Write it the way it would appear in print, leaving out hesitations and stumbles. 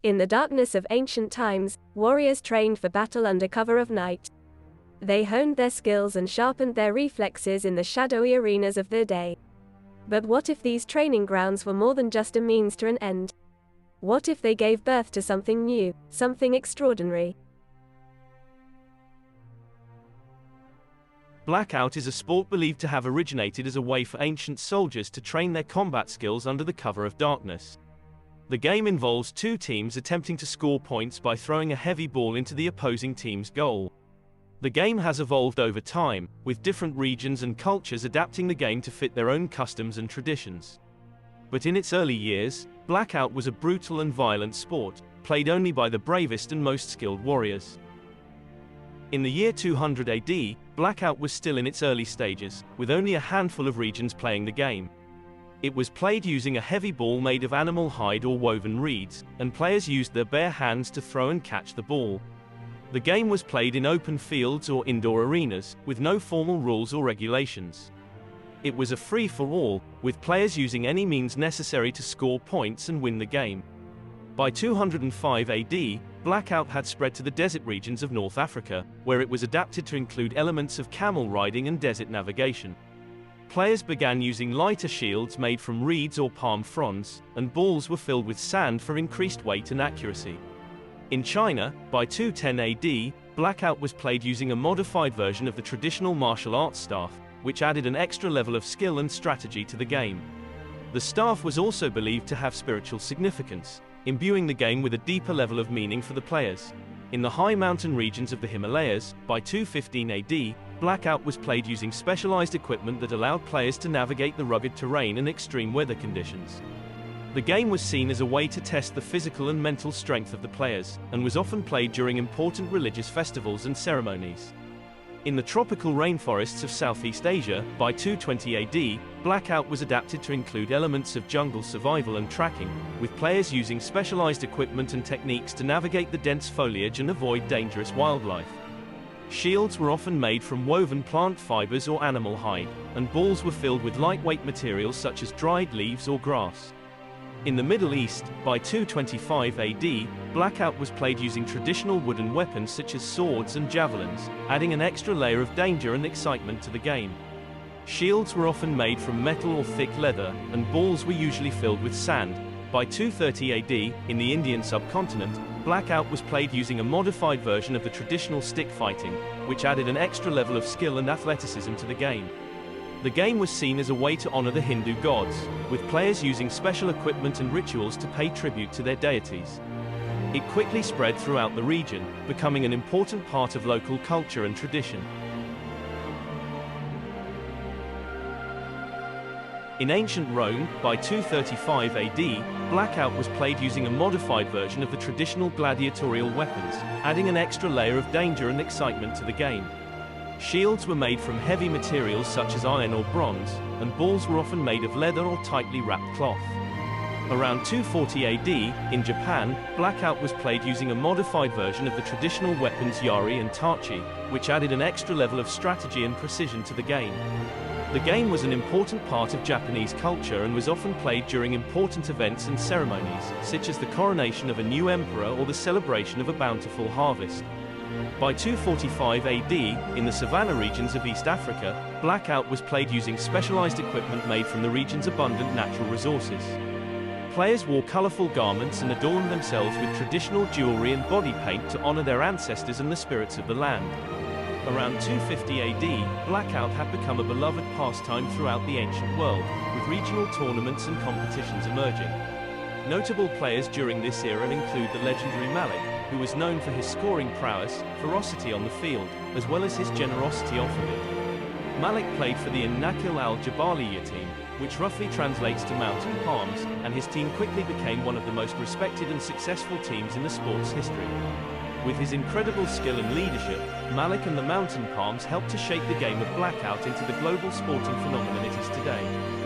In the darkness of ancient times, warriors trained for battle under cover of night. They honed their skills and sharpened their reflexes in the shadowy arenas of their day. But what if these training grounds were more than just a means to an end? What if they gave birth to something new, something extraordinary? Blackout is a sport believed to have originated as a way for ancient soldiers to train their combat skills under the cover of darkness. The game involves two teams attempting to score points by throwing a heavy ball into the opposing team's goal. The game has evolved over time, with different regions and cultures adapting the game to fit their own customs and traditions. But in its early years, Blackout was a brutal and violent sport, played only by the bravest and most skilled warriors. In the year 200 AD, Blackout was still in its early stages, with only a handful of regions playing the game. It was played using a heavy ball made of animal hide or woven reeds, and players used their bare hands to throw and catch the ball. The game was played in open fields or indoor arenas, with no formal rules or regulations. It was a free-for-all, with players using any means necessary to score points and win the game. By 205 AD, Blackout had spread to the desert regions of North Africa, where it was adapted to include elements of camel riding and desert navigation. Players began using lighter shields made from reeds or palm fronds, and balls were filled with sand for increased weight and accuracy. In China, by 210 AD, Blackout was played using a modified version of the traditional martial arts staff, which added an extra level of skill and strategy to the game. The staff was also believed to have spiritual significance, imbuing the game with a deeper level of meaning for the players. In the high mountain regions of the Himalayas, by 215 AD, Blackout was played using specialized equipment that allowed players to navigate the rugged terrain and extreme weather conditions. The game was seen as a way to test the physical and mental strength of the players, and was often played during important religious festivals and ceremonies. In the tropical rainforests of Southeast Asia, by 220 AD, Blackout was adapted to include elements of jungle survival and tracking, with players using specialized equipment and techniques to navigate the dense foliage and avoid dangerous wildlife. Shields were often made from woven plant fibers or animal hide, and balls were filled with lightweight materials such as dried leaves or grass. In the Middle East, by 225 AD, Blackout was played using traditional wooden weapons such as swords and javelins, adding an extra layer of danger and excitement to the game. Shields were often made from metal or thick leather, and balls were usually filled with sand. By 230 AD, in the Indian subcontinent, Blackout was played using a modified version of the traditional stick fighting, which added an extra level of skill and athleticism to the game. The game was seen as a way to honor the Hindu gods, with players using special equipment and rituals to pay tribute to their deities. It quickly spread throughout the region, becoming an important part of local culture and tradition. In ancient Rome, by 235 AD, Blackout was played using a modified version of the traditional gladiatorial weapons, adding an extra layer of danger and excitement to the game. Shields were made from heavy materials such as iron or bronze, and balls were often made of leather or tightly wrapped cloth. Around 240 AD, in Japan, Blackout was played using a modified version of the traditional weapons yari and tachi, which added an extra level of strategy and precision to the game. The game was an important part of Japanese culture and was often played during important events and ceremonies, such as the coronation of a new emperor or the celebration of a bountiful harvest. By 245 AD, in the savanna regions of East Africa, Blackout was played using specialized equipment made from the region's abundant natural resources. Players wore colorful garments and adorned themselves with traditional jewelry and body paint to honor their ancestors and the spirits of the land. Around 250 AD, Blackout had become a beloved pastime throughout the ancient world, with regional tournaments and competitions emerging. Notable players during this era include the legendary Malik, who was known for his scoring prowess, ferocity on the field, as well as his generosity off of it. Malik played for the An-Nakil al-Jabaliya team, which roughly translates to Mountain Palms, and his team quickly became one of the most respected and successful teams in the sport's history. With his incredible skill and leadership, Malik and the Mountain Palms helped to shape the game of Blackout into the global sporting phenomenon it is today.